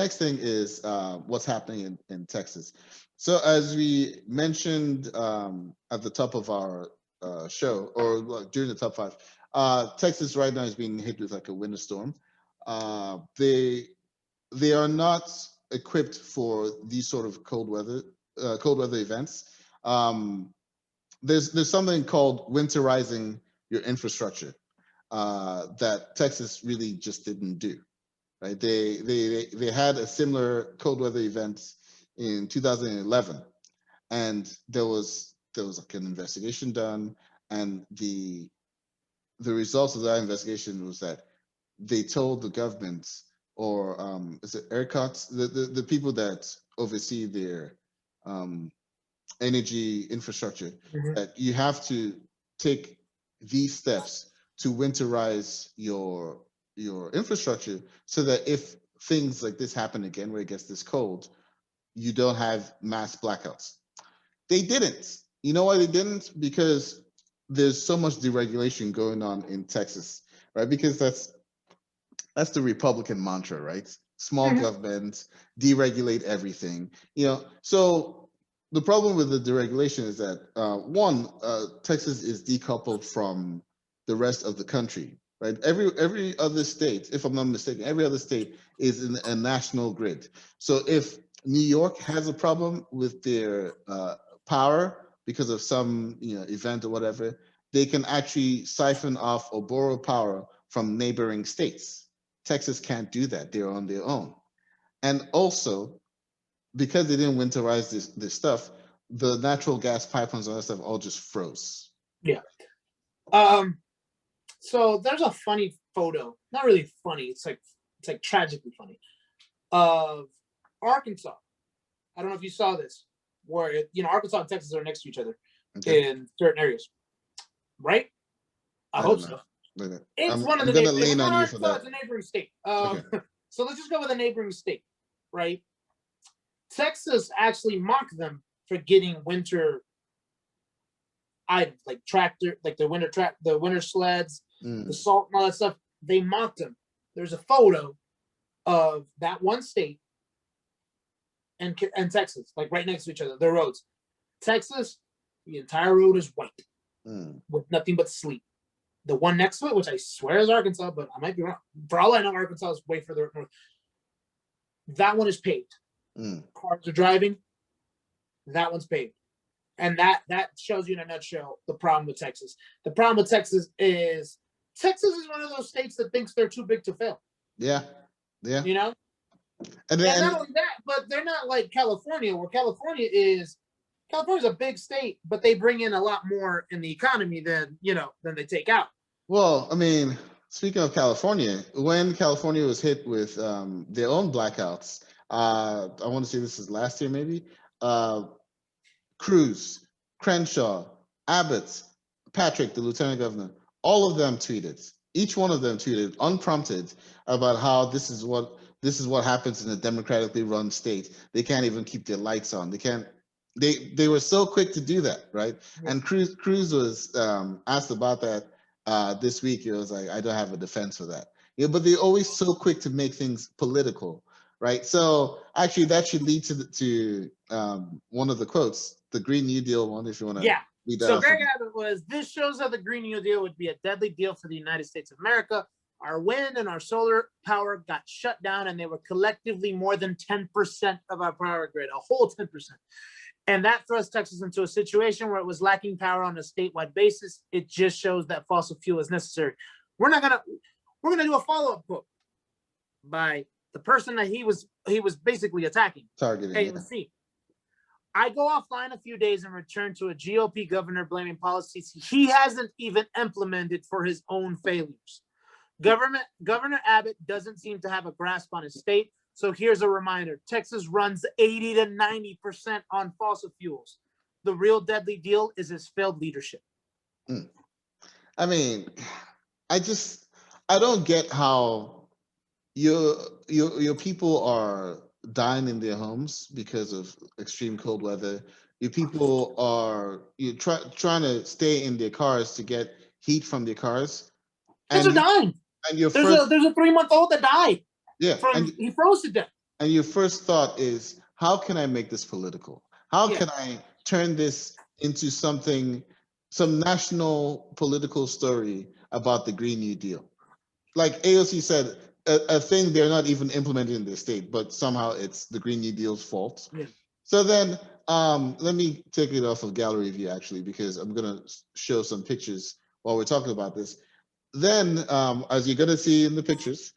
next thing is what's happening in Texas. So as we mentioned at the top of our show, or like, during the top five, Texas right now is being hit with like a winter storm. They are not equipped for these sort of cold weather events. Um, there's something called winterizing your infrastructure that Texas really just didn't do. Right? They had a similar cold weather event in 2011, and there was like an investigation done, and the results of that investigation was that they told the government, or is it ERCOT, the people that oversee their um, energy infrastructure, Mhm. that you have to take these steps to winterize your infrastructure, so that if things like this happen again, where it gets this cold, you don't have mass blackouts. They didn't. You know why they didn't? Because there's so much deregulation going on in Texas, right? Because that's the Republican mantra, right? Small Mhm. government, deregulate everything. So the problem with the deregulation is that one, Texas is decoupled from the rest of the country, right? Every other state, if I'm not mistaken, every other state is in a national grid. So if New York has a problem with their power because of some event or whatever, they can actually siphon off or borrow power from neighboring states. Texas can't do that. They're on their own. And also, because they didn't winterize this stuff, the natural gas pipelines and that stuff all just froze. Yeah. Um. So there's a funny photo. Not really funny. It's like tragically funny. Of Arkansas. I don't know if you saw this, where Arkansas and Texas are next to each other Okay. in certain areas, right? I I hope don't know. so. Wait. It's one of I'm the gonna it's lean on not you for Arkansas. that. It's a neighboring state. Okay. So let's just go with a neighboring state, right? Texas actually mocked them for getting winter items like tractor, like the winter sleds, the salt and all that stuff. They mocked them. There's a photo of that one state and Texas, like right next to each other, the roads. Texas, the entire road is white with nothing but sleet. The one next to it, which I swear is Arkansas, but I might be wrong. For all I know, Arkansas is way further north. That one is paved. Cars are driving. That one's paved. And that shows you in a nutshell the problem with Texas. The problem with Texas is one of those states that thinks they're too big to fail. Yeah. And not only that, but they're not like California, where California's a big state, but they bring in a lot more in the economy than they take out. Well, I mean, speaking of California, when California was hit with their own blackouts, I want to say this is last year, maybe. Cruz, Crenshaw, Abbott, Patrick, the lieutenant governor, all of them tweeted. Each one of them tweeted unprompted about how this is what happens in a democratically run state. They can't even keep their lights on. They were so quick to do that, right? Yeah. And Cruz was asked about that this week. It was like, I don't have a defense for that. But they're always so quick to make things political, right? So actually, that should lead to one of the quotes, the Green New Deal one, if you want to. Yeah. So Greg Abbott was, this shows how the Green New Deal would be a deadly deal for the United States of America. Our wind and our solar power got shut down, and they were collectively more than 10% of our power grid, a whole 10%. And that thrust Texas into a situation where it was lacking power on a statewide basis. It just shows that fossil fuel is necessary. We're gonna do a follow-up quote by the person that he was basically attacking. Targeting. AOC. Yeah. I go offline a few days and return to a GOP governor blaming policies he hasn't even implemented for his own failures. Governor Abbott doesn't seem to have a grasp on his state. So here's a reminder. Texas runs 80 to 90% on fossil fuels. The real deadly deal is his failed leadership. I mean, I don't get how your people are dying in their homes because of extreme cold weather. Your people are trying to stay in their cars to get heat from their cars. Kids are dying. And there's a 3-month-old that died. Yeah, he froze to death. and your first thought is, how can I make this political? How Yeah. can I turn this into something, some national political story about the Green New Deal? Like AOC said, a thing they're not even implementing in their state, but somehow it's the Green New Deal's fault. Yeah. So then, let me take it off of gallery view actually, because I'm gonna show some pictures while we're talking about this. Then, as you're gonna see in the pictures,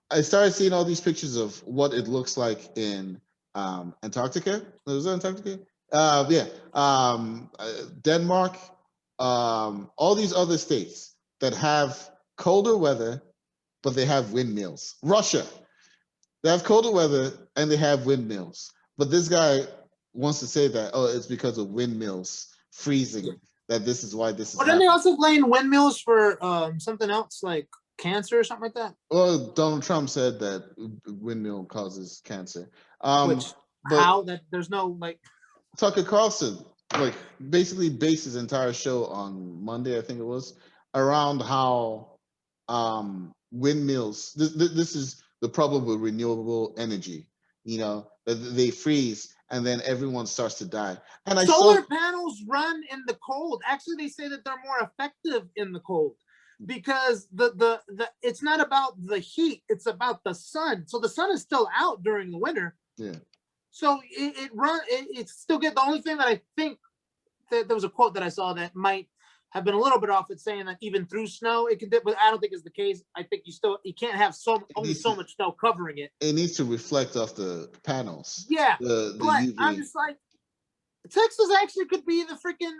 I started seeing all these pictures of what it looks like in Antarctica. Was it Antarctica? Yeah. Denmark, all these other states that have colder weather, but they have windmills. Russia, they have colder weather and they have windmills. But this guy wants to say that, oh, it's because of windmills freezing, that this is why this is But then they happening. also blame windmills for something else like cancer or something like that. Well, Donald Trump said that windmill causes cancer. Which But how that there's no like Tucker Carlson, like, basically based his entire show on Monday, I think it was, around how windmills. This is the problem with renewable energy. You know, that they freeze and then everyone starts to die. And I solar saw panels run in the cold. Actually, they say that they're more effective in the cold because the it's not about the heat, it's about the sun. So the sun is still out during the winter. yeah. So it's still good. The only thing that I think that there was a quote that I saw that might have been a little bit off. It's saying that even through snow, it can, but I don't think it's the case. I think you can't have only so much snow covering it. It needs to reflect off the panels. Yeah, The but UV. I'm just like, Texas actually could be the freaking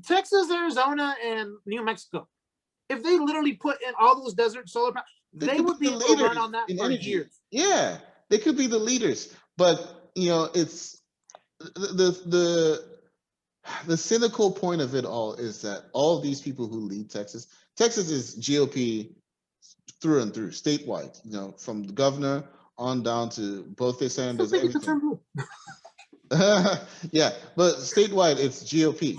Texas, Arizona, and New Mexico. If they literally put in all those desert solar panels, they would be able to run on that for years. Yeah, they could be the leaders, but you know, it's the cynical point of it all is that all these people who lead Texas, Texas is GOP through and through, statewide. You know, from the governor on down to both their senators, everything. Yeah, but statewide it's GOP,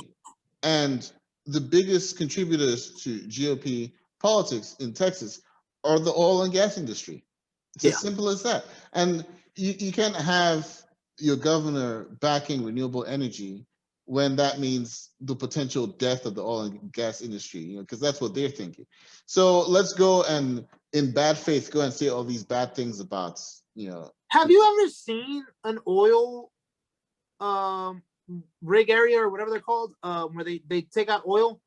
and the biggest contributors to GOP politics in Texas are the oil and gas industry. It's as simple as that. And you can't have your governor backing renewable energy when that means the potential death of the oil and gas industry, you know, because that's what they're thinking. So let's go and in bad faith go and say all these bad things about, you know. Have you ever seen an oil rig area or whatever they're called, where they take out oil?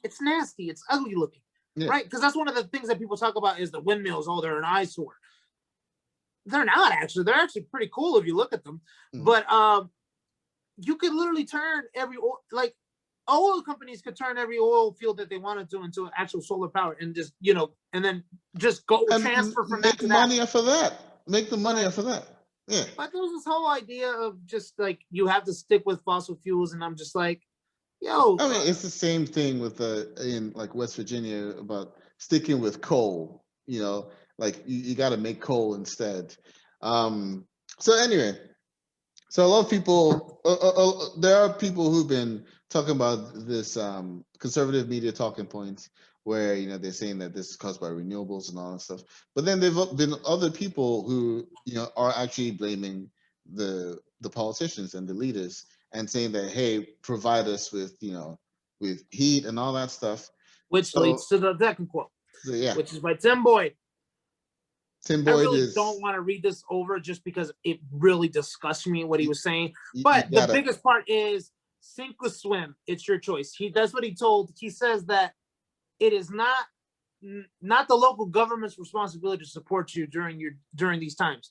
It's nasty. It's ugly looking, right? Because that's one of the things that people talk about is the windmills. Oh, they're an eyesore. They're not actually. They're actually pretty cool if you look at them. But you could literally turn every oil companies could turn every oil field that they wanted to into actual solar power and just, you know, and then just go and transfer from that to that. Money off of that. Make the money off of that. Yeah. But there's this whole idea of just like you have to stick with fossil fuels, and I'm just like, yo. I mean, it's the same thing with in like West Virginia about sticking with coal. You know, like you got to make coal instead. So anyway, so a lot of people, there are people who've been talking about this conservative media talking points where, you know, they're saying that this is caused by renewables and all that stuff. But then there've been other people who, you know, are actually blaming the politicians and the leaders and saying that, hey, provide us with, you know, with heat and all that stuff. Which leads to the second quote, which is by Tim Boyd. Tim Boyd I really don't want to read this over just because it really disgusts me what he was saying. But the biggest part is sink or swim. It's your choice. That's what he says that it is not the local government's responsibility to support you during these times.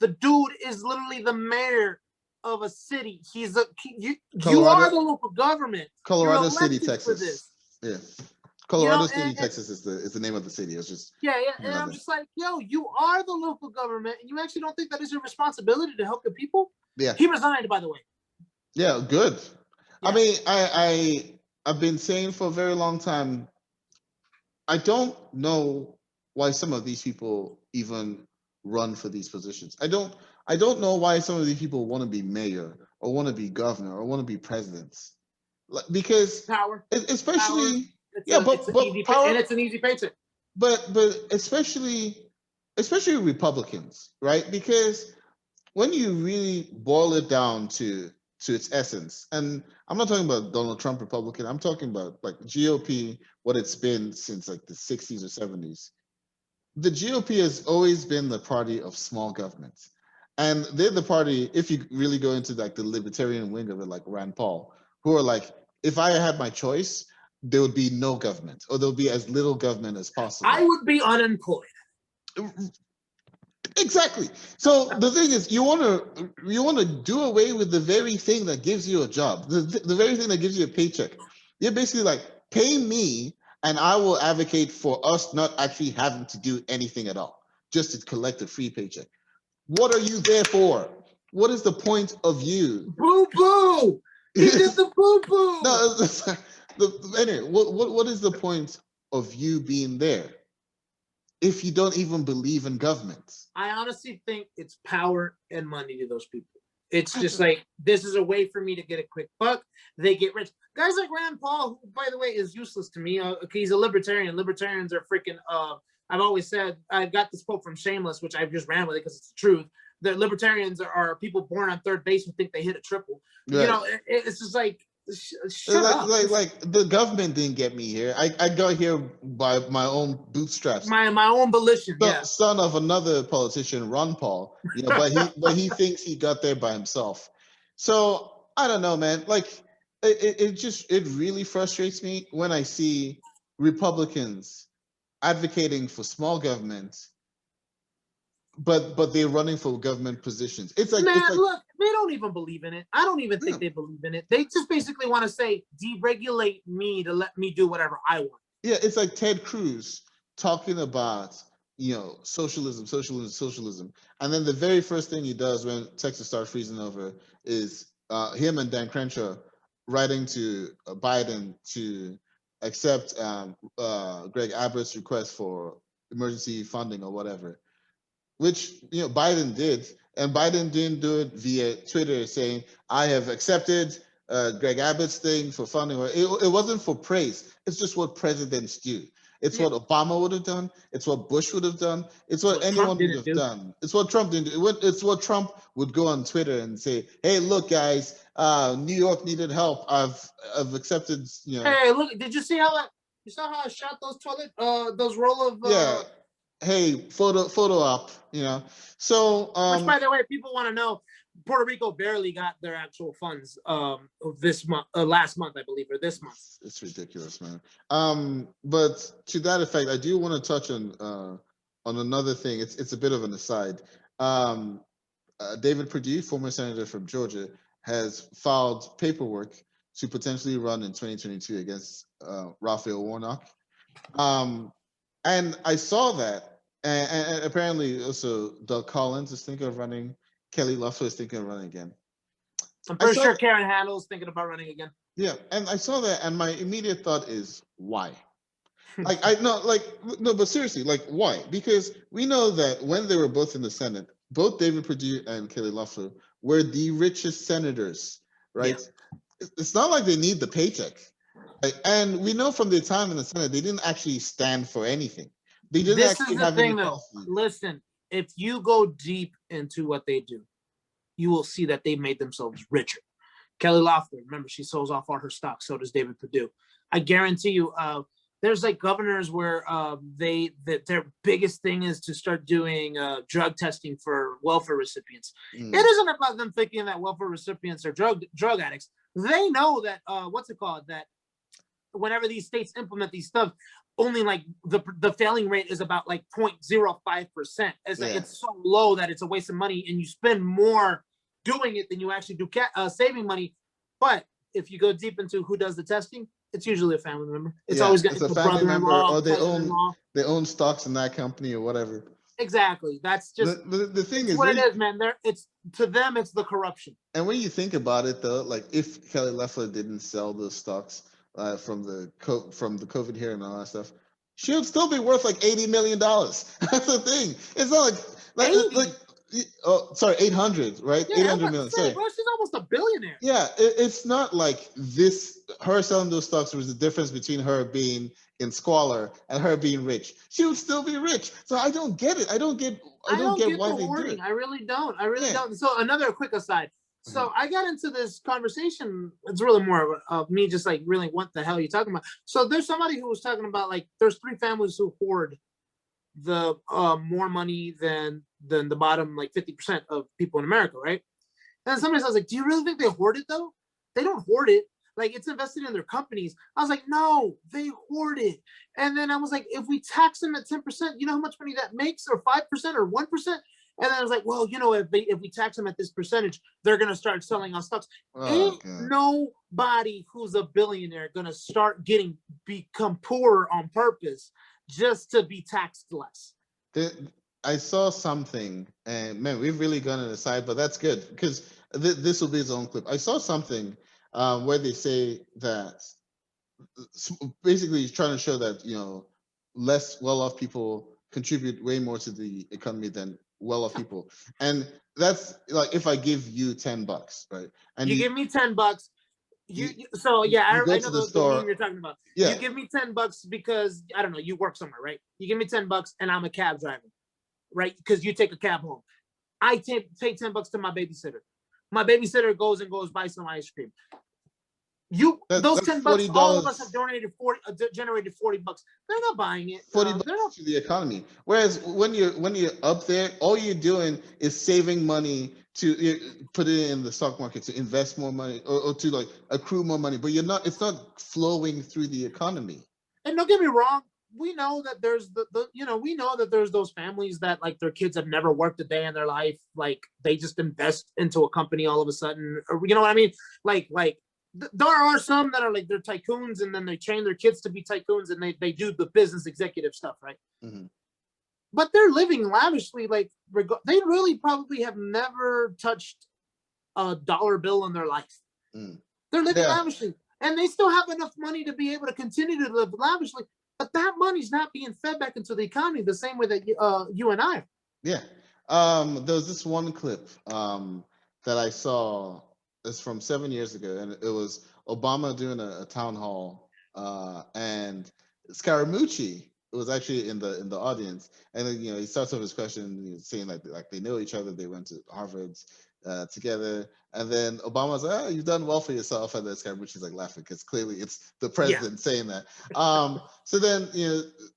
The dude is literally the mayor of a city. You are the local government. Colorado City, Texas. Yeah. Colorado City, Texas is the name of the city. It's just and I'm just like, yo, you are the local government, and you actually don't think that is your responsibility to help the people? Yeah. He resigned, by the way. Yeah, good. Yeah. I mean, I've been saying for a very long time, I don't know why some of these people even run for these positions. I don't know why some of these people want to be mayor or want to be governor or want to be presidents, because power, especially power. But power, and it's an easy paycheck. But especially especially Republicans, right? Because when you really boil it down to its essence, and I'm not talking about Donald Trump Republican, I'm talking about like GOP, what it's been since like the 60s or 70s. The GOP has always been the party of small government. And they're the party, if you really go into like the libertarian wing of it, like Rand Paul, who are like, if I had my choice, there would be no government, or there'll be as little government as possible. I would be unemployed. Exactly. So the thing is, you want to do away with the very thing that gives you a job, the very thing that gives you a paycheck. You're basically like, pay me, and I will advocate for us not actually having to do anything at all, just to collect a free paycheck. What are you there for? What is the point of you? Boo boo. He did the boo boo. No, anyway, what is the point of you being there if you don't even believe in government? I honestly think it's power and money to those people. It's just like, this is a way for me to get a quick buck. They get rich. Guys like Rand Paul, who, by the way, is useless to me. He's a libertarian. Libertarians are freaking, I've always said, I got this quote from Shameless, which I've just ran with it because it's the truth. The libertarians are people born on third base who think they hit a triple. Right. You know, it's just like, shut up. Like the government didn't get me here. I got here by my own bootstraps. My own volition. So, yeah. Son of another politician, Ron Paul. You know, but he thinks he got there by himself. So I don't know, man. Like it really frustrates me when I see Republicans advocating for small government, but they're running for government positions. It's like, look, they don't even believe in it. I don't even think they believe in it. They just basically want to say, deregulate me to let me do whatever I want. Yeah, it's like Ted Cruz talking about, socialism, and then the very first thing he does when Texas starts freezing over is him and Dan Crenshaw writing to Biden to accept Greg Abbott's request for emergency funding or whatever, which Biden did, and Biden didn't do it via Twitter saying, I have accepted Greg Abbott's thing for funding. It wasn't for praise. It's just what presidents do. It's what Obama would have done. It's what Bush would have done. It's what anyone would have done. It's what Trump didn't do. It's what Trump would go on Twitter and say, hey, look, guys, New York needed help. I've accepted, Hey, look, did you see how you saw how I shot those roll of hey, photo up, So which, by the way, people want to know, Puerto Rico barely got their actual funds this month, last month, I believe, or this month. It's ridiculous, man. But to that effect, I do want to touch on another thing. It's a bit of an aside. David Perdue, former senator from Georgia, has filed paperwork to potentially run in 2022 against Raphael Warnock. And I saw that, and apparently also Doug Collins is thinking of running. Kelly Loeffler is thinking of running again. I'm pretty sure Karen Handel is thinking about running again. Yeah, and I saw that, and my immediate thought is, why? But seriously, like, why? Because we know that when they were both in the Senate, both David Perdue and Kelly Loeffler were the richest senators, right? Yeah. It's not like they need the paycheck. And we know from their time in the Senate, they didn't actually stand for anything. They didn't this actually is the have thing, any though. policy. Listen, if you go deep into what they do, you will see that they made themselves richer. Kelly Loeffler, remember, she sells off all her stocks. So does David Perdue. I guarantee you, there's like governors where their biggest thing is to start doing drug testing for welfare recipients. It isn't about them thinking that welfare recipients are drug addicts. They know that that whenever these states implement these stuff, only like the failing rate is about like 0.05%. It's so low that it's a waste of money, and you spend more doing it than you actually do saving money. But if you go deep into who does the testing, it's usually a family member. It's always a family member, or they own stocks in that company or whatever. Exactly. That's just the thing is what it is, man. It's to them, it's the corruption. And when you think about it, though, like if Kelly Loeffler didn't sell those stocks from the COVID here and all that stuff, she would still be worth like $80 million. That's the thing. It's not like 800, right? Yeah, 800 million. Sorry, bro, she's almost a billionaire. Yeah, it's not like this. Her selling those stocks was the difference between her being in squalor and her being rich. She would still be rich. So I don't get it. I don't get The why they do hoarding. it. I really don't. I really Yeah. don't. So another quick aside. Mhm. So I got into this conversation. It's really more of me just like really what the hell are you talking about? So there's somebody who was talking about like there's 3 families who hoard the more money than the bottom like 50% of people in America, right? And somebody was like, do you really think they hoard it though? They don't hoard it. Like it's invested in their companies. I was like, no, they hoard it. And then I was like, if we tax them at 10%, you know how much money that makes, or 5% or 1%? And then I was like, well, you know, if we tax them at this percentage, they're gonna start selling our stocks. Oh Ain't God. nobody who's a billionaire gonna start become poorer on purpose just to be taxed less. I saw something, and man, we've really gone on the side, but that's good because this will be its own clip. I saw something where they say that basically trying to show that less well-off people contribute way more to the economy than well-off people, and that's like if I give you $10, right, and you give me $10. you So yeah, you go I to know the the meme store, you're talking about. yeah, You give me $10 because I don't know, you work somewhere, right? You give me $10 and I'm a cab driver, right? Because you take a cab home. I take $10 to my babysitter. My babysitter goes buy some ice cream. Those that's $10, all of us have $40. generated $40. They're not buying it. $40 They're not. to the economy. Whereas when you're up there, all you're doing is saving money to put it in the stock market, to invest more money, or to like accrue more money. But you're not. It's not flowing through the economy. And don't get me wrong, we know that there's we know that there's those families that like their kids have never worked a day in their life, like they just invest into a company all of a sudden, or you know what I mean? Like there are some that are like they're tycoons and then they train their kids to be tycoons and they do the business executive stuff, right? Mm-hmm. But they're living lavishly, like they really probably have never touched a dollar bill in their life. They're living lavishly. And they still have enough money to be able to continue to live lavishly, but that money's not being fed back into the economy the same way that you and I. Yeah. There was this one clip that I saw. It's from 7 years ago, and it was Obama doing a town hall, and Scaramucci was actually in the audience, and then he starts off his question saying like they know each other, they went to Harvard together, and then Obama's like, oh, you've done well for yourself, and then Scaramucci's like laughing because clearly it's the president saying that. So then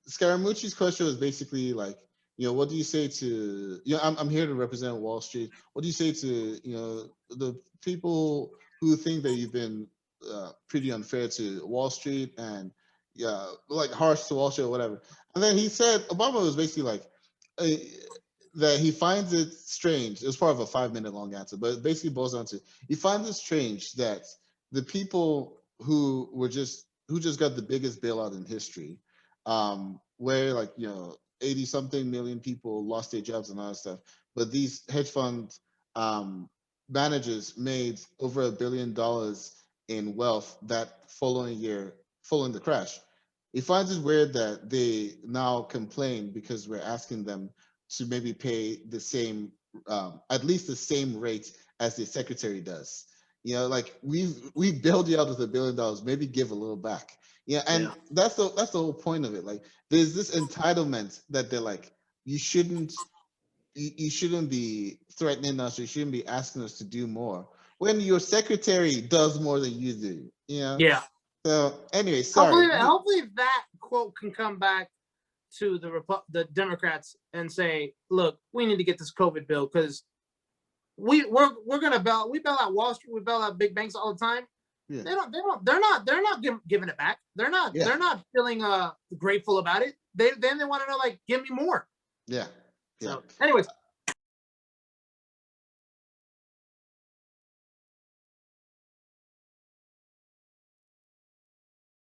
Scaramucci's question was basically like, what do you say to, I'm here to represent Wall Street. What do you say to, the people who think that you've been pretty unfair to Wall Street and like harsh to Wall Street or whatever? And then he said, Obama was basically like, that he finds it strange. It was part of a 5-minute long answer, but it basically boils down to, he finds it strange that the people who just got the biggest bailout in history, where like 80 something million people lost their jobs and all that stuff, but these hedge fund managers made over $1 billion in wealth that following year, following the crash. He finds it weird that they now complain because we're asking them to maybe pay the same, at least the same rate as the secretary does. Like we bailed you out with $1 billion, maybe give a little back. And that's the whole point of it. Like there's this entitlement that they're like, you shouldn't be threatening us, or you shouldn't be asking us to do more when your secretary does more than you do. Yeah. So anyway, sorry. Hopefully that quote can come back to the Democrats and say, look, we need to get this COVID bill because we're gonna we bail out Wall Street, we bail out big banks all the time. Yeah. They're not giving it back. They're not feeling grateful about it. They want to know, like, give me more. Yeah. So anyways,